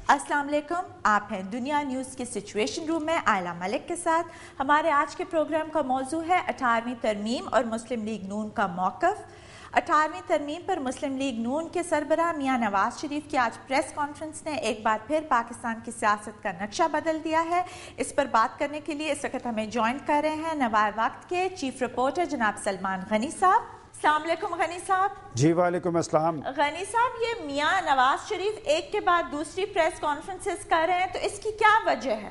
अस्सलाम वालेकुम, आप हैं दुनिया न्यूज़ के सिचुएशन रूम में आयला मलिक के साथ। हमारे आज के प्रोग्राम का मौजू है 18वीं तरमीम और मुस्लिम लीग नून का मौक़िफ़। 18वीं तरमीम पर मुस्लिम लीग नून के सरबराह मियां नवाज शरीफ की आज प्रेस कॉन्फ्रेंस ने एक बार फिर पाकिस्तान की सियासत का नक्शा बदल दिया है। इस पर बात करने के लिए इस वक्त हमें ज्वाइन कर रहे हैं नवाए वक्त के चीफ रिपोर्टर जनाब सलमान गनी साहब। अस्सलाम वालेकुम गनी साहब। जी वालेकुम अस्सलाम। गनी साहब, ये मियां नवाज शरीफ एक के बाद दूसरी प्रेस कॉन्फ्रेंसेस कर रहे हैं, तो इसकी क्या वजह है?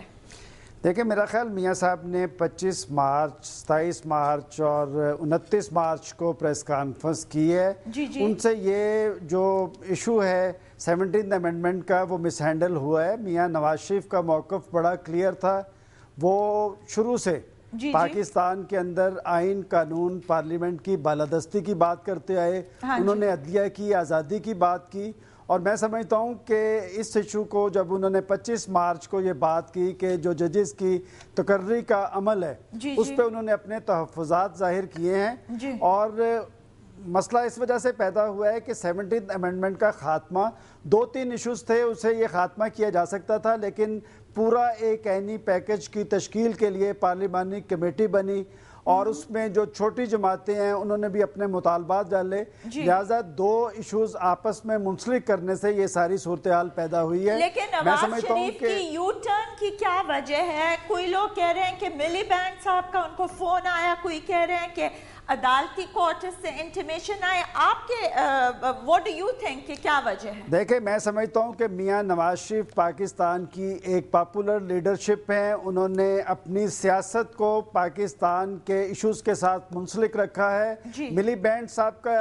देखिए, मेरा ख्याल मियां साहब ने 25 मार्च, 27 मार्च और 29 मार्च को प्रेस कॉन्फ्रेंस की है। जी। उनसे ये जो इशू है 17th अमेंडमेंट का वो मिस हैंडल हुआ है। मियां नवाज शरीफ का मौक़िफ़ बड़ा क्लियर था। वो शुरू से पाकिस्तान के अंदर आइन, कानून, पार्लियामेंट की बालादस्ती की बात करते आए। उन्होंने अदलिया की आज़ादी की बात की, और मैं समझता हूँ कि इस इशू को जब उन्होंने 25 मार्च को ये बात की कि जो जजेस की तकर्री का अमल है उस पर उन्होंने अपने तहफ़्फ़ुज़ात ज़ाहिर किए हैं। और मसला इस वजह से पैदा हुआ है कि 17th अमेंडमेंट का ख़ात्मा 2-3 इश्यूज़ थे, उसे ये ख़ात्मा किया जा सकता था, लेकिन पूरा एक ऐनी पैकेज की तश्कील के लिए पार्लिमानी कमेटी बनी और उसमें जो छोटी जमातें हैं उन्होंने भी अपने मुतालबात डाले। लिहाजा 2 इश्यूज आपस में मुंसलिक करने से ये सारी सूरत हाल पैदा हुई है। लेकिन नवाज शरीफ की यू टर्न की क्या वजह है? कोई लोग कह रहे हैं कि मिलीबैंड साहब का उनको फोन आया, कोई कह रहे हैं कि अदालती कोर्ट से इंटीमेशन आए। आपके व्हाट डू यू थिंक कि क्या वजह है? देखिए, मैं समझता हूँ कि मियां नवाज शरीफ पाकिस्तान की एक पॉपुलर लीडरशिप है। उन्होंने अपनी सियासत को पाकिस्तान के इश्यूज के साथ मुंसलिक रखा है। मिलीबैंड साहब का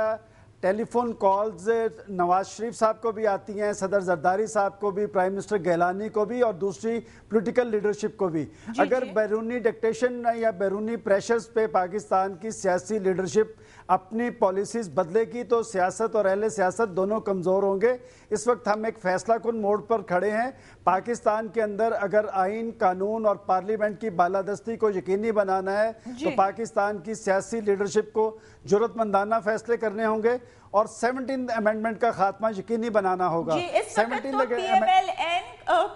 टेलीफोन कॉल्स नवाज शरीफ साहब को भी आती हैं, सदर जरदारी साहब को भी, प्राइम मिनिस्टर गैलानी को भी, और दूसरी पॉलिटिकल लीडरशिप को भी। अगर बैरूनी डिक्टेशन या बैरूनी प्रेशर्स पे पाकिस्तान की सियासी लीडरशिप अपनी पॉलिसीज़ बदलेगी तो सियासत और अहले सियासत दोनों कमज़ोर होंगे। इस वक्त हम एक फैसला कुन मोड़ पर खड़े हैं। पाकिस्तान के अंदर अगर आइन, कानून और पार्लियामेंट की बालादस्ती को यकीनी बनाना है तो पाकिस्तान की सियासी लीडरशिप को जरूरतमंदाना फैसले करने होंगे और 17th अमेंडमेंट का खात्मा यकीनी बनाना होगा। इस वक्त तो PMLN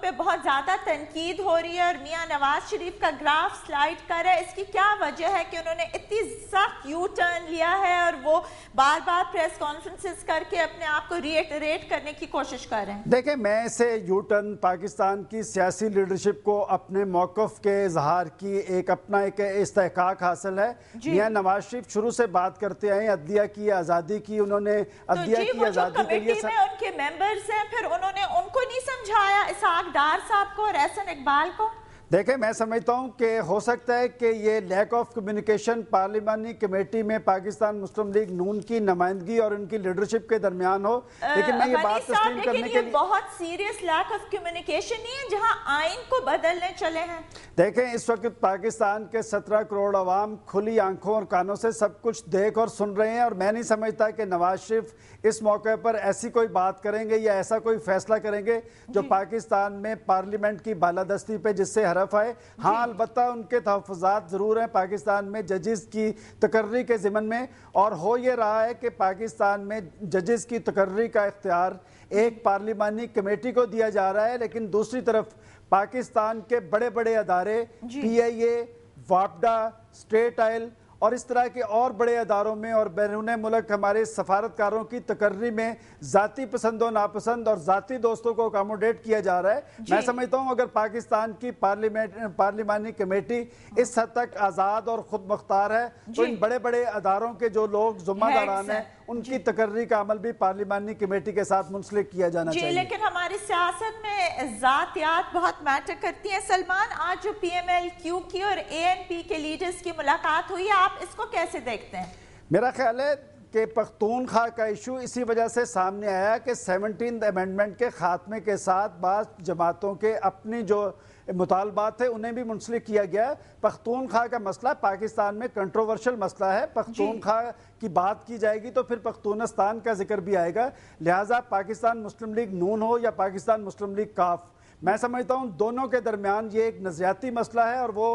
पे बहुत ज्यादा तनकीद हो रही है और मियां नवाज शरीफ का ग्राफ स्लाइड कर रहा है। इसकी क्या वजह है कि उन्होंने इतनी सख्त यू टर्न लिया है और वो बार बार प्रेस कॉन्फ्रेंसेस करके अपने आप को रिएटरेट करने की कोशिश कर रहे हैं? देखिए, मैं इसे यू टर्न पाकिस्तान की सियासी लीडरशिप को अपने मौक़िफ़ के इजहार की अपना एक इस्तेहकाक हासिल है। मियां नवाज शरीफ शुरू से बात करते आए अदलिया की आज़ादी की। उन्होंने अदलिया की आज़ादी के लिए उनके मेंबर्स हैं, फिर उन्होंने उनको नहीं समझाया, इसहाक डार साहब को और एहसन इकबाल को? देखें, मैं समझता हूं कि हो सकता है कि ये लैक ऑफ कम्युनिकेशन पार्लिमानी कमेटी में पाकिस्तान मुस्लिम लीग नून की नुमाइंदगी और उनकी लीडरशिप के दरमियान हो, लेकिन मैं ये बात तस्लीम करने के लिए बहुत सीरियस लैक ऑफ कम्युनिकेशन नहीं है जहां आइन को बदलने चले हैं। देखें, इस वक्त पाकिस्तान के 17 करोड़ अवाम खुली आंखों और कानों से सब कुछ देख और सुन रहे हैं, और मैं नहीं समझता कि नवाज शरीफ इस मौके पर ऐसी कोई बात करेंगे या ऐसा कोई फैसला करेंगे जो पाकिस्तान में पार्लियामेंट की बालादस्ती पे जिससे आए। हाँ, अलबत्ता उनके तहफ़्फ़ुज़ात ज़रूर हैं पाकिस्तान में जजेस की तकर्री के ज़िमन में, और हो ये रहा है कि पाकिस्तान में जजेस की तकर्री का इख्तियार एक पार्लिमानी कमेटी को दिया जा रहा है, लेकिन दूसरी तरफ पाकिस्तान के बड़े बड़े अदारे PIA, वापडा, स्टेट आयल और इस तरह के और बड़े अदारों में और बैरून मुल्क हमारे सफारतकारों की तकर्री में ज़ाती पसंद और नापसंद और ज़ाती दोस्तों को अकोमोडेट किया जा रहा है। मैं समझता हूँ अगर पाकिस्तान की पार्लिमानी कमेटी इस हद तक आज़ाद और खुद मुख्तार है तो इन बड़े बड़े अदारों के जो लोग ज़िम्मेदारान हैं उनकी तकर्री का अमल भी पार्लिमानी कमेटी के साथ मुंसलिक किया जाना चाहिए। लेकिन हमारी सियासत में ज़ातियात बहुत मैटर करती हैं। सलमान, आज जो PMLQ की और ANP के लीडर्स की मुलाकात हुई है, आप इसको कैसे देखते हैं? मेरा ख्याल है कि पख्तूनख्वा का इशू इसी वजह से सामने आया कि 17th अमेंडमेंट के खात्मे के साथ बाज़ जमातों के अपनी जो मुतालबात थे उन्हें भी मुंसलिक किया गया। पख्तूनख्वा का मसला पाकिस्तान में कंट्रोवर्शियल मसला है। पख्तूनख्वा की बात की जाएगी तो फिर पख्तूनिस्तान का जिक्र भी आएगा। लिहाजा पाकिस्तान मुस्लिम लीग नून हो या पाकिस्तान मुस्लिम लीग काफ, मैं समझता हूँ दोनों के दरमियान ये एक नज़रियाती मसला है और वो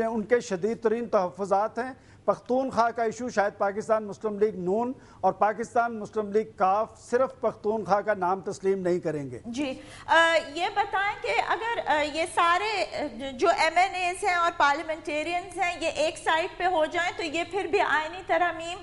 उनके शदीद तरीन तहफ़्फ़ुज़ात हैं। پختونخوا کا ایشو شاید پاکستان مسلم لیگ نون اور پاکستان مسلم لیگ کاف صرف پختونخوا کا نام تسلیم نہیں کریں گے. جی یہ بتائیں کہ اگر یہ سارے جو ایم این ایز ہیں اور پارلیمنٹیرینز ہیں یہ ایک سائٹ پہ ہو جائیں تو یہ پھر بھی آئینی ترامیم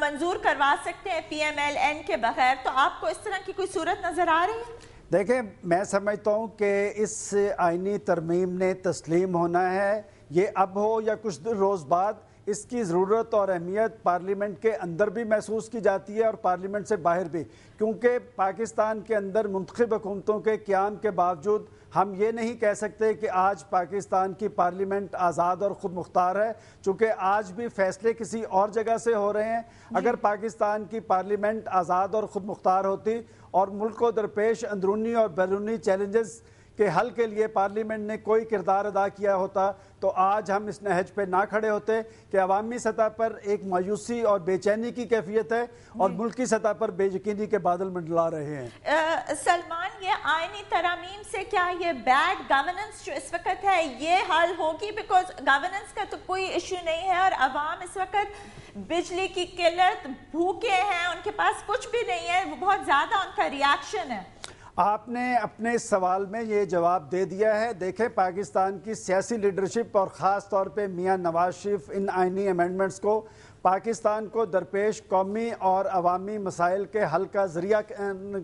منظور کروا سکتے ہیں پی ایم ایل این کے بغیر, تو آپ کو اس طرح کی کوئی صورت نظر آ رہی ہے؟ دیکھیں, میں سمجھتا ہوں کہ اس آئینی ترمیم نے تسلیم ہونا ہے, یہ اب ہو یا کچھ روز بعد, اس کی ضرورت اور اہمیت پارلیمنٹ کے اندر بھی محسوس کی جاتی ہے اور پارلیمنٹ سے باہر بھی, کیونکہ پاکستان کے اندر منتخب حکومتوں کے قیام کے باوجود ہم یہ نہیں کہہ سکتے کہ آج پاکستان کی پارلیمنٹ آزاد اور خود مختار ہے, چونکہ آج بھی فیصلے کسی اور جگہ سے ہو رہے ہیں. اگر پاکستان کی پارلیمنٹ آزاد اور خود مختار ہوتی اور ملک کو درپیش اندرونی اور بیرونی چیلنجز کے حل کے لیے پارلیمنٹ نے کوئی کردار ادا کیا ہوتا تو آج ہم اس نہج پہ نہ کھڑے ہوتے کہ عوامی سطح پر ایک مایوسی اور بے چینی کی کیفیت ہے اور ملکی سطح پر بے یقینی کے بادل منڈلا رہے ہیں. سلمان, یہ آئینی ترامیم سے کیا یہ بیڈ گورننس جو اس وقت ہے یہ حل ہوگی؟ بیکاز گورننس کا تو کوئی ایشو نہیں ہے اور عوام اس وقت بجلی کی قلت, بھوکے ہیں, ان کے پاس کچھ بھی نہیں ہے, وہ بہت زیادہ ان کا ریاکشن ہے. آپ نے اپنے سوال میں یہ جواب دے دیا ہے. دیکھیں, پاکستان کی سیاسی لیڈرشپ اور خاص طور پہ میاں نواز شریف ان آئینی امینڈمنٹس کو پاکستان کو درپیش قومی اور عوامی مسائل کے حل کا ذریعہ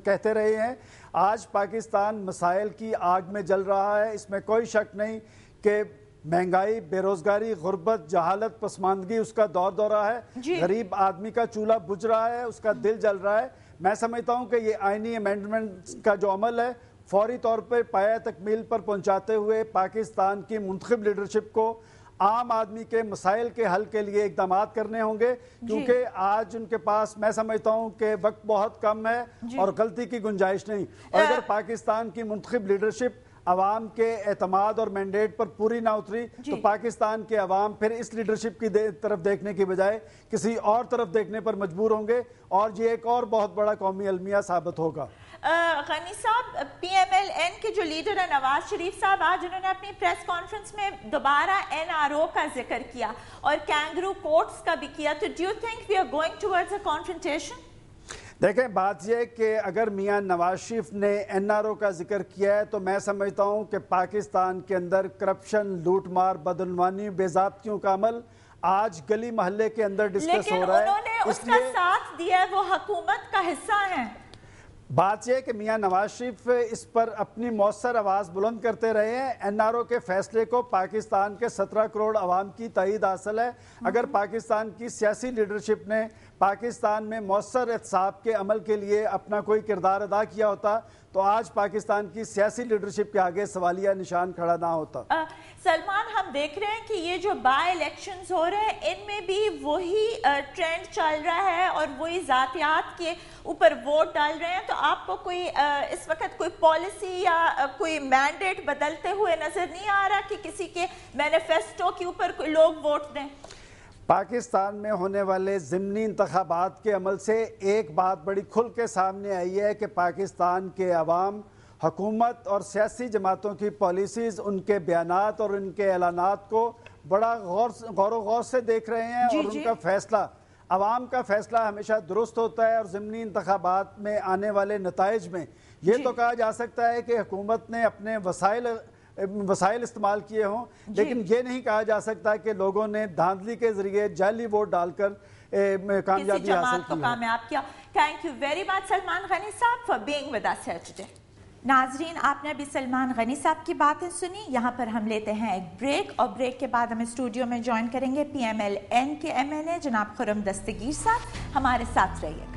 کہتے رہے ہیں. آج پاکستان مسائل کی آگ میں جل رہا ہے, اس میں کوئی شک نہیں کہ مہنگائی, بے روزگاری, غربت, جہالت, پسماندگی اس کا دور دورہ ہے. غریب آدمی کا چولہا بجھ رہا ہے, اس کا دل جل رہا ہے. میں سمجھتا ہوں کہ یہ آئینی امینڈمنٹ کا جو عمل ہے فوری طور پر پایہ تکمیل پر پہنچاتے ہوئے پاکستان کی منتخب لیڈرشپ کو عام آدمی کے مسائل کے حل کے لیے اقدامات کرنے ہوں گے, کیونکہ آج ان کے پاس میں سمجھتا ہوں کہ وقت بہت کم ہے اور غلطی کی گنجائش نہیں. اور اگر پاکستان کی منتخب لیڈرشپ عوام کے اعتماد اور مینڈیٹ پر پوری نہ اتری تو پاکستان کے عوام پھر اس لیڈرشپ کی طرف دیکھنے کی بجائے کسی اور طرف دیکھنے پر مجبور ہوں گے اور یہ ایک اور بہت بڑا قومی المیہ ثابت ہوگا. غنی صاحب, پی ایم ایل این کے جو لیڈر ہیں نواز شریف صاحب, آج انہوں نے اپنی پریس کانفرنس میں دوبارہ این آر او کا ذکر کیا اور کینگرو کورٹس کا بھی کیا, تو do you think we are going towards a confrontation? دیکھیں, بات یہ کہ اگر میاں نواز شریف نے این آر او کا ذکر کیا ہے تو میں سمجھتا ہوں کہ پاکستان کے اندر کرپشن, لوٹ مار, بدعنوانی, بے ضابطیوں کا عمل آج گلی محلے کے اندر ڈسکس ہو رہا ہے. لیکن انہوں نے اس کا ساتھ دیا ہے, وہ حکومت کا حصہ ہیں. بات یہ کہ میاں نواز شریف اس پر اپنی مؤثر آواز بلند کرتے رہے ہیں. این آر او کے فیصلے کو پاکستان کے 17 کروڑ عوام کی تائید حاصل ہے. اگر پاکستان کی سیاسی لیڈرشپ نے پاکستان میں مؤثر احتساب کے عمل کے لیے اپنا کوئی کردار ادا کیا ہوتا تو آج پاکستان کی سیاسی لیڈرشپ کے آگے سوالیہ نشان کھڑا نہ ہوتا. سلمان, ہم دیکھ رہے ہیں کہ یہ جو بائی الیکشنز ہو رہے ہیں ان میں بھی وہی ٹرینڈ چل رہا ہے اور وہی ذاتیات کے اوپر ووٹ ڈال رہے ہیں, تو آپ کو کوئی اس وقت کوئی پالیسی یا کوئی مینڈیٹ بدلتے ہوئے نظر نہیں آ رہا کہ کسی کے مینیفیسٹو کے اوپر کوئی لوگ ووٹ دیں؟ پاکستان میں ہونے والے ضمنی انتخابات کے عمل سے ایک بات بڑی کھل کے سامنے آئی ہے کہ پاکستان کے عوام حکومت اور سیاسی جماعتوں کی پالیسیز, ان کے بیانات اور ان کے اعلانات کو بڑا غور و غور سے دیکھ رہے ہیں اور ان کا فیصلہ, عوام کا فیصلہ ہمیشہ درست ہوتا ہے. اور ضمنی انتخابات میں آنے والے نتائج میں یہ تو کہا جا سکتا ہے کہ حکومت نے اپنے وسائل استعمال کیے ہوں, لیکن یہ نہیں کہا جا سکتا کہ لوگوں نے دھاندلی کے ذریعے جعلی ووٹ ڈال کر کامیابی حاصل کی. کامیاب کیا. Thank you very much Salman Ghani صاحب for being with us here today. ناظرین, آپ نے ابھی سلمان غنی صاحب کی باتیں سنی. یہاں پر ہم لیتے ہیں ایک بریک اور بریک کے بعد ہم اسٹوڈیو میں جوائن کریں گے پی ایم ایل این کے ایم این اے جناب خرم دستگیر صاحب. ہمارے ساتھ رہیے گا.